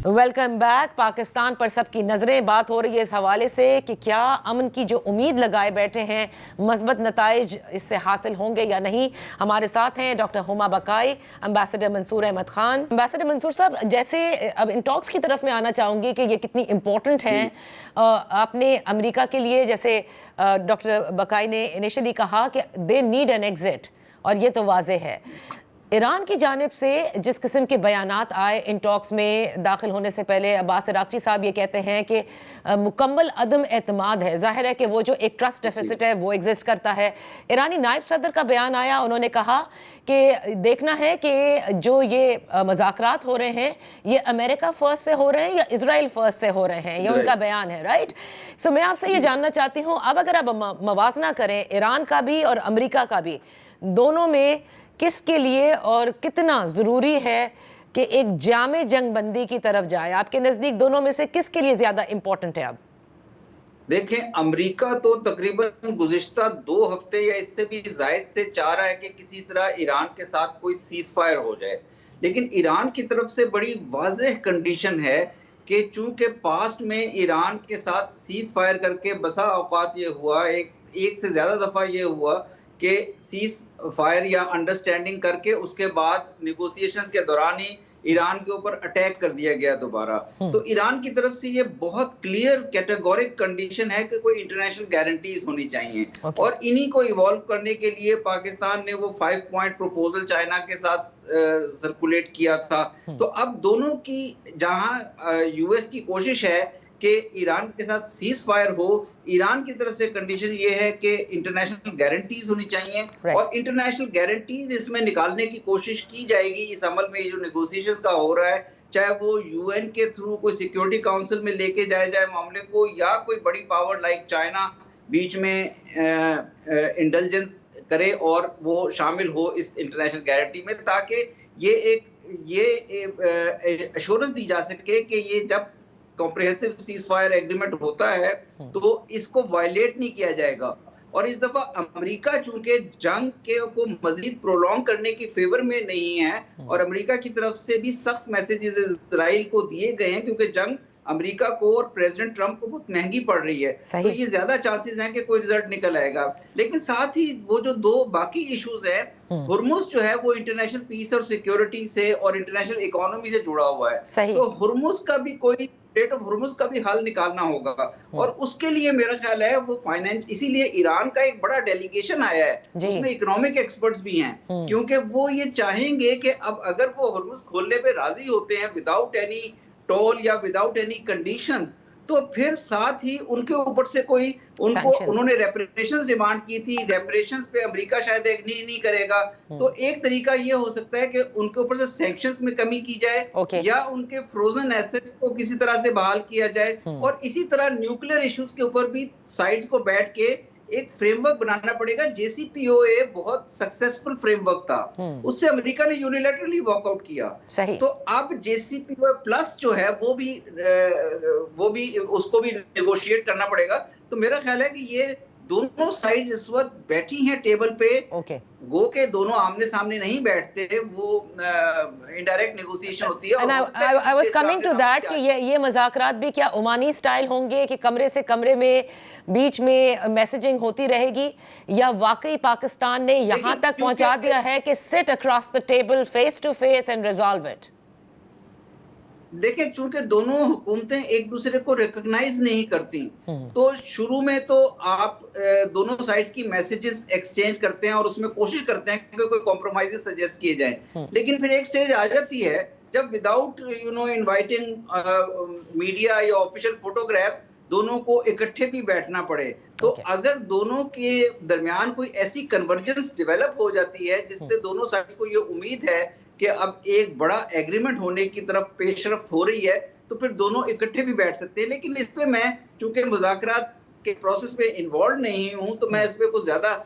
Welcome back. Pakistan پر سب کی نظریں. بات ہو رہی ہے اس حوالے سے کہ کیا امن کی جو امید لگائے بیٹھے ہیں مثبت نتائج اس سے حاصل ہوں گے یا نہیں. ہمارے ساتھ ہیں ڈاکٹر ہما بقائی, امبیسڈر منصور احمد خان. امبیسڈر منصور صاحب, جیسے اب ان ٹاکس کی طرف میں آنا چاہوں گی کہ یہ کتنی امپورٹنٹ ہیں آپ نے امریکہ کے لیے. جیسے ڈاکٹر بقائی نے انیشلی کہا کہ دے نیڈ این ایگزٹ, اور یہ تو واضح ہے. ایران کی جانب سے جس قسم کے بیانات آئے ان ٹاکس میں داخل ہونے سے پہلے, عباس عراقچی صاحب یہ کہتے ہیں کہ مکمل عدم اعتماد ہے. ظاہر ہے کہ وہ جو ایک ٹرسٹ ڈیفیسٹ ہے وہ ایگزسٹ کرتا ہے. ایرانی نائب صدر کا بیان آیا, انہوں نے کہا کہ دیکھنا ہے کہ جو یہ مذاکرات ہو رہے ہیں یہ امریکہ فرسٹ سے ہو رہے ہیں یا اسرائیل فرسٹ سے ہو رہے ہیں, یہ ان کا بیان ہے. رائٹ. سو میں آپ سے یہ جاننا چاہتی ہوں, اب اگر آپ موازنہ کریں ایران کا بھی اور امریکہ کا بھی, دونوں میں کس کے لیے اور کتنا ضروری ہے کہ ایک جامع جنگ بندی کی طرف جائے؟ آپ کے نزدیک دونوں میں سے کس کے لیے زیادہ امپورٹنٹ ہے؟ اب دیکھیں, امریکہ تو تقریباً گزشتہ 2 ہفتے یا اس سے بھی زائد سے چاہ رہا ہے کہ کسی طرح ایران کے ساتھ کوئی سیز فائر ہو جائے, لیکن ایران کی طرف سے بڑی واضح کنڈیشن ہے کہ چونکہ پاسٹ میں ایران کے ساتھ سیز فائر کر کے بسا اوقات یہ ہوا, ایک سے زیادہ دفعہ یہ ہوا کہ سیز فائر یا انڈرسٹینڈنگ کر کے اس کے بعد نیگوسیشنز کے دوران ہی ایران کے اوپر اٹیک کر دیا گیا دوبارہ. تو ایران کی طرف سے یہ بہت کلیئر کیٹیگورک کنڈیشن ہے کہ کوئی انٹرنیشنل گارنٹیز ہونی چاہیے, اور انہی کو ایوالو کرنے کے لیے پاکستان نے وہ 5 پوائنٹ پروپوزل چائنا کے ساتھ سرکولیٹ کیا تھا. تو اب دونوں کی, جہاں یو ایس کی کوشش ہے کہ ایران کے ساتھ سیز فائر ہو, ایران کی طرف سے کنڈیشن یہ ہے کہ انٹرنیشنل گارنٹیز ہونی چاہیے, اور انٹرنیشنل گارنٹیز اس میں نکالنے کی کوشش کی جائے گی اس عمل میں جو نیگوسیشنز کا ہو رہا ہے, چاہے وہ یو این کے تھرو کوئی سیکیورٹی کاؤنسل میں لے کے جائے معاملے کو, یا کوئی بڑی پاور لائک چائنا بیچ میں انڈلجنس کرے اور وہ شامل ہو اس انٹرنیشنل گارنٹی میں, تاکہ یہ ایشورنس دی جا سکے کہ یہ جب کمپریہنسو سیز فائر ایگریمنٹ ہوتا ہے تو اس کو وائلیٹ نہیں کیا جائے گا. اور اس دفعہ امریکہ چونکہ جنگ کو مزید پرولونگ کرنے کی فیور میں نہیں ہے, اور امریکہ کی طرف سے بھی سخت میسیجز اسرائیل کو دیے گئے ہیں, کیونکہ جنگ امریکہ کو اور پریزیڈنٹ ٹرمپ کو بہت مہنگی پڑ رہی ہے, تو یہ زیادہ چانسز ہیں کہ کوئی رزلٹ نکل آئے گا. لیکن ساتھ ہی وہ جو 2 باقی ایشوز ہیں, ہرمز جو ہے وہ انٹرنیشنل پیس اور سیکیورٹی سے اور انٹرنیشنل اکانومی سے جڑا ہوا ہے, تو ہرمز کا بھی کوئی اسٹیٹ آف ہرمز کا بھی حل نکالنا ہوگا, اور اس کے لیے میرا خیال ہے وہ فائنینس, اسی لیے ایران کا ایک بڑا ڈیلیگیشن آیا ہے, اس میں اکنامک ایکسپرٹس بھی ہیں, کیونکہ وہ یہ چاہیں گے کہ اب اگر وہ ہرمز کھولنے پہ راضی ہوتے ہیں وداؤٹ اینی ٹول یا وداؤٹ اینی کنڈیشنز, تو پھر ساتھ ہی ان کے اوپر سے کوئی انہوں نے ریپریشنز ڈیمانڈ کی تھی, ریپریشنز پہ امریکہ شاید ایگری نہیں کرے گا, تو ایک طریقہ یہ ہو سکتا ہے کہ ان کے اوپر سے سینکشنز میں کمی کی جائے, یا ان کے فروزن ایسٹس کو کسی طرح سے بحال کیا جائے, اور اسی طرح نیوکلیر ایشوز کے اوپر بھی سائڈز کو بیٹھ کے ایک فریم ورک بنانا پڑے گا. جے سی پی او اے بہت سکسیسفل فریم ورک تھا, اس سے امریکہ نے یونیلیٹرلی واک آؤٹ کیا, تو اب جے سی پی او اے پلس جو ہے وہ بھی اس کو بھی نیگوشیٹ کرنا پڑے گا. تو میرا خیال ہے کہ یہ دونوں سائڈز اس وقت بیٹھی ہیں ٹیبل پہ, گو کہ دونوں آمنے سامنے نہیں بیٹھتے, وہ انڈائریکٹ نیگوسیشن ہوتی ہے. I was coming to that کہ یہ مذاکرات بھی کیا عمانی سٹائل ہوں گے کہ کمرے سے کمرے میں بیچ میں میسیجنگ ہوتی رہے گی, یا واقعی پاکستان نے یہاں تک پہنچا دیا ہے کہ sit across the table face to face and resolve it؟ دیکھیں, چونکہ دونوں حکومتیں ایک دوسرے کو ریکگنائز نہیں کرتی, تو شروع میں تو آپ دونوں سائڈز کی میسیجز ایکسچینج کرتے ہیں اور اس میں کوشش کرتے ہیں کہ کوئی کمپرومائزز سجیسٹ کیے جائیں, لیکن پھر ایک سٹیج آ جاتی ہے جب وداؤٹ انوائٹنگ میڈیا یا آفیشیل فوٹوگرافز دونوں کو اکٹھے بھی بیٹھنا پڑے. تو اگر دونوں کے درمیان کوئی ایسی کنورجنس ڈیولپ ہو جاتی ہے جس سے دونوں سائڈز کو یہ امید ہے کہ اب ایک بڑا ایگریمنٹ ہونے کی طرف پیش رفت ہو رہی ہے, تو پھر دونوں اکٹھے بھی بیٹھ سکتے ہیں. لیکن اس پہ میں چونکہ مذاکرات کے پروسیس میں انوالو نہیں ہوں, تو میں اس پہ کچھ زیادہ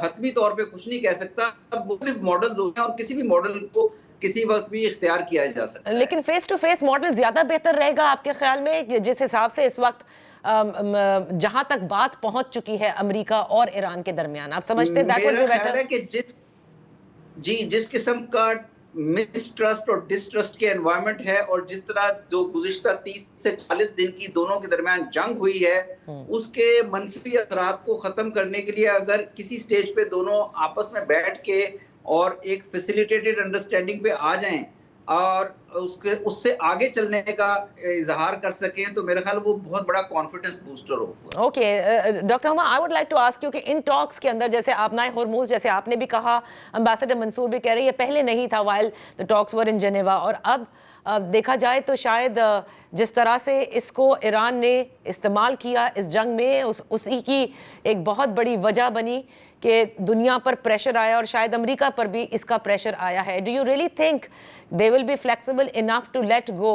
حتمی طور پہ کچھ نہیں کہہ سکتا. مختلف ماڈلز ہوتے ہیں اور کسی بھی ماڈل کو کسی وقت بھی اختیار کیا جا سکتا ہے. لیکن فیس ٹو فیس ماڈل زیادہ بہتر رہے گا آپ کے خیال میں, جس حساب سے اس وقت جہاں تک بات پہنچ چکی ہے امریکہ اور ایران کے درمیان, آپ سمجھتے ہیں میرا خیال ہے کہ جس قسم کا مسٹرسٹ اور ڈسٹرسٹ کے انوائرمنٹ ہے، اور جس طرح جو گزشتہ 30 سے 40 دن کی دونوں کے درمیان جنگ ہوئی ہے، اس کے منفی اثرات کو ختم کرنے کے لیے اگر کسی سٹیج پہ دونوں آپس میں بیٹھ کے اور ایک فیسیلیٹیٹڈ انڈرسٹینڈنگ پہ آ جائیں اور اس سے آگے چلنے کا اظہار کر سکیں، تو میرے خیال وہ بہت بڑا کانفیڈنس بوسٹر ہوگا۔ Okay doctor Huma, I would like to ask you کہ ان ٹاکس کے اندر جیسے آبنائے ہرموز، جیسے آپ نے بھی کہا، امبیسڈر منصور بھی کہہ رہے ہیں، یہ پہلے نہیں تھا while the talks were in Geneva, اور اب دیکھا جائے تو شاید جس طرح سے اس کو ایران نے استعمال کیا اس جنگ میں، اسی کی ایک بہت بڑی وجہ بنی کہ دنیا پر پریشر آیا، اور شاید امریکہ پر بھی اس کا پریشر آیا ہے۔ Do you really think they will be flexible enough to let go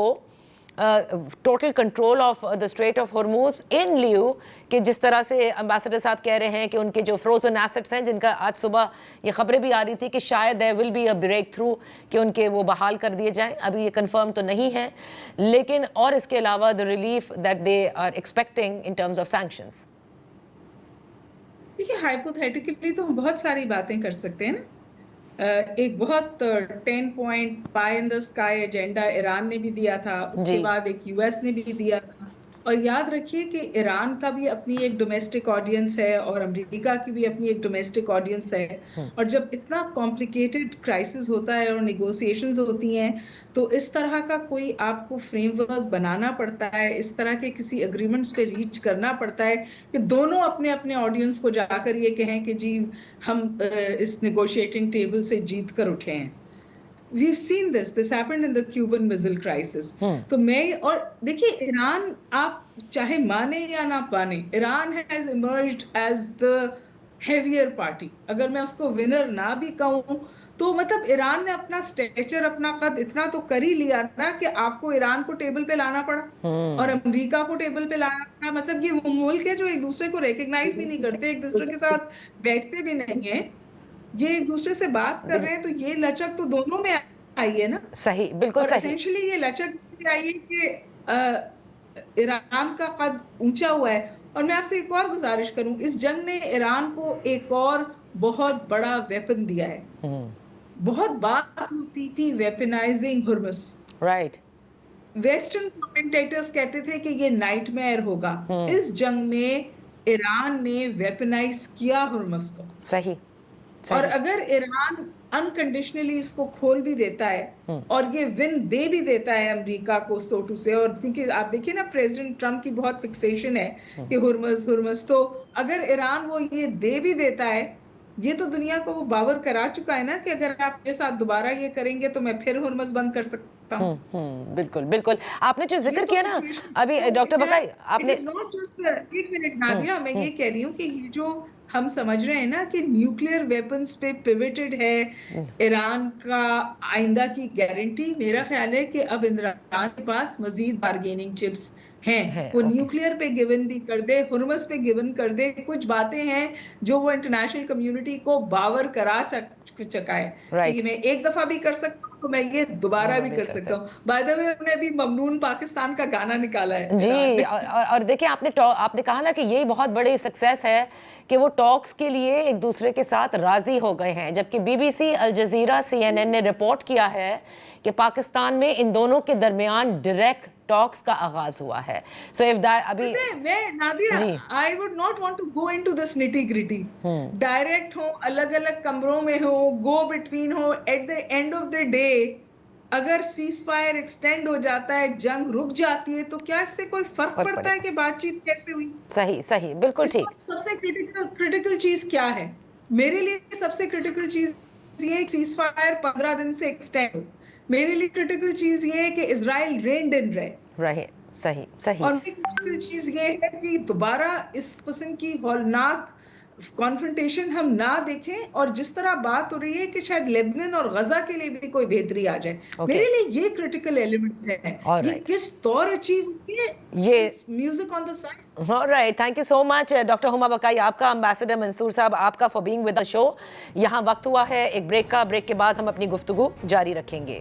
total control of the Strait of Hormuz in lieu کہ جس طرح سے امبیسڈر صاحب کہہ رہے ہیں کہ ان کے جو فروزن ایسٹس ہیں، جن کا آج صبح یہ خبریں بھی آ رہی تھی کہ شاید there will be a break through کہ ان کے وہ بحال کر دیے جائیں، ابھی یہ کنفرم تو نہیں ہے، لیکن اور اس کے علاوہ the relief that they are expecting in terms of sanctions۔ دیکھیے ہائپوتھیٹیکلی تو ہم بہت ساری باتیں کر سکتے ہیں نا۔ ایک بہت 10 point pi in the sky agenda Iran نے بھی دیا تھا، اس کے بعد ایک یو ایس نے بھی دیا تھا، اور یاد رکھیے کہ ایران کا بھی اپنی ایک ڈومیسٹک آڈینس ہے اور امریکہ کی بھی اپنی ایک ڈومیسٹک آڈینس ہے، اور جب اتنا کمپلیکیٹڈ کرائسس ہوتا ہے اور نیگوسیشنز ہوتی ہیں تو اس طرح کا کوئی آپ کو فریم ورک بنانا پڑتا ہے، اس طرح کے کسی اگریمنٹس پہ ریچ کرنا پڑتا ہے کہ دونوں اپنے اپنے آڈینس کو جا کر یہ کہیں کہ جی ہم اس نیگوشیٹنگ ٹیبل سے جیت کر اٹھے ہیں۔ We've seen this happened in the Cuban Missile Crisis۔ تو میں اور دیکھیے ایران، آپ چاہے مانے یا نہ مانے، Iran has emerged as the heavier party۔ اگر میں اس کو ونر نہ بھی کہوں تو مطلب ایران نے اپنا سٹیچر، اپنا قد اتنا تو کر ہی لیا نا کہ آپ کو ایران کو ٹیبل پہ لانا پڑا اور امریکہ کو ٹیبل پہ لانا پڑا۔ مطلب یہ وہ ملک ہے جو ایک دوسرے کو ریکگنائز بھی نہیں کرتے، ایک دوسرے کے ساتھ بیٹھتے بھی نہیں ہیں، یہ ایک دوسرے سے بات کر رہے ہیں، تو یہ لچک تو دونوں میں آئی ہے نا۔ صحیح، بالکل اور صحیح۔ اسینشلی یہ لچک اس لیے آئی ہے کہ ایران کا قد اونچا ہوا ہے۔ اور میں آپ سے ایک اور گزارش کروں، اس جنگ نے ایران کو ایک اور بہت بڑا ویپن دیا ہے۔ بہت بات ہوتی تھی ویپنائزنگ ہرمس، رائٹ، ویسٹرن کمنٹیٹرز کہتے تھے کہ یہ نائٹ میئر ہوگا۔ اس جنگ میں ایران نے ویپنائز کیا ہرمس کو، صحیح، اور اگر ایران انکنڈیشنلی اس کو کھول بھی دیتا ہے اور یہ ون دے بھی دیتا ہے امریکہ کو سوٹو سے، اور کیونکہ آپ دیکھیں نا پریزیڈنٹ ٹرمپ کی بہت فکسیشن ہے کہ ہرمز، تو اگر ایران وہ یہ دے بھی دیتا ہے، یہ تو دنیا کو وہ باور کرا چکا ہے نا کہ اگر آپ میرے ساتھ دوبارہ یہ کریں گے تو میں پھر ہرمز بند کر سکتا ہوں۔ بالکل بالکل، آپ نے جو ذکر کیا نا ابھی ڈاکٹر بقائی، آپ نے ایک منٹ نادیہ، میں یہ کہہ رہی ہوں کہ یہ جو ہم سمجھ رہے ہیں نا کہ نیوکلیئر ویپنز پہ پیوٹڈ ہے ایران کا آئندہ کی گارنٹی، میرا خیال ہے کہ اب ایران کے پاس مزید بارگیننگ چپس ہیں، وہ نیوکلیئر پہ گیون بھی کر دے، ہرمز پہ گیون کر دے، کچھ باتیں ہیں جو وہ انٹرنیشنل کمیونٹی کو باور کرا چکا ہے کہ میں ایک دفعہ بھی کر سکتا ہوں تو میں یہ دوبارہ بھی کر سکتا ہوں۔ بائی دا وے انہوں نے بھی ممنون پاکستان کا گانا نکالا ہے جی، اور دیکھیں آپ نے کہا نا کہ یہی بہت بڑی سکسیس ہے کہ وہ ٹاکس کے لیے ایک دوسرے کے ساتھ راضی ہو گئے ہیں، جبکہ B B C, Al Jazeera, CNN نے رپورٹ کیا ہے کہ پاکستان میں ان دونوں کے درمیان ڈائریکٹ ٹاکس کا آغاز ہوا ہے۔ سو اف دیٹ ابھی میں Nadia I would not want to go into this nitty gritty، direct ہو، الگ الگ کمروں میں ہو، گو بٹوین ہو، at the end of the day اگر سیز فائر ایکسٹینڈ ہو جاتا ہے، جنگ رک جاتی ہے، تو کیا اس سے کوئی فرق پڑتا ہے کہ بات چیت کیسے ہوئی؟ صحیح، بالکل ٹھیک۔ سب سے کریٹیکل چیز کیا ہے میرے لیے؟ سب سے کریٹیکل چیز یہ سیز فائر 15 دن سے ایکسٹینڈ ہو۔ میرے لیے کریٹیکل چیز یہ ہے کہ اسرائیل رینڈ ان رہے۔ صحیح۔ اور کریٹیکل چیز یہ ہے کہ دوبارہ اس قسم کی ہولناک کانفرنٹیشن ہم نہ دیکھیں، اور جس طرح بات ہو رہی ہے کہ شاید لیبنان اور غزہ کے لیے بھی کوئی بہتری آ جائے، میرے لیے یہ کریٹیکل ایلیمنٹس ہیں۔ یہ کس طور اچیو ہوتی ہے، یہ music on the side. All right, thank you so much doctor ہما بقائی، آپ کا، امبیسڈر منصور صاحب آپ کا، فار بینگ ود دا شو۔ یہاں وقت ہوا ہے ایک بریک کا، بریک کے بعد ہم اپنی گفتگو جاری رکھیں گے۔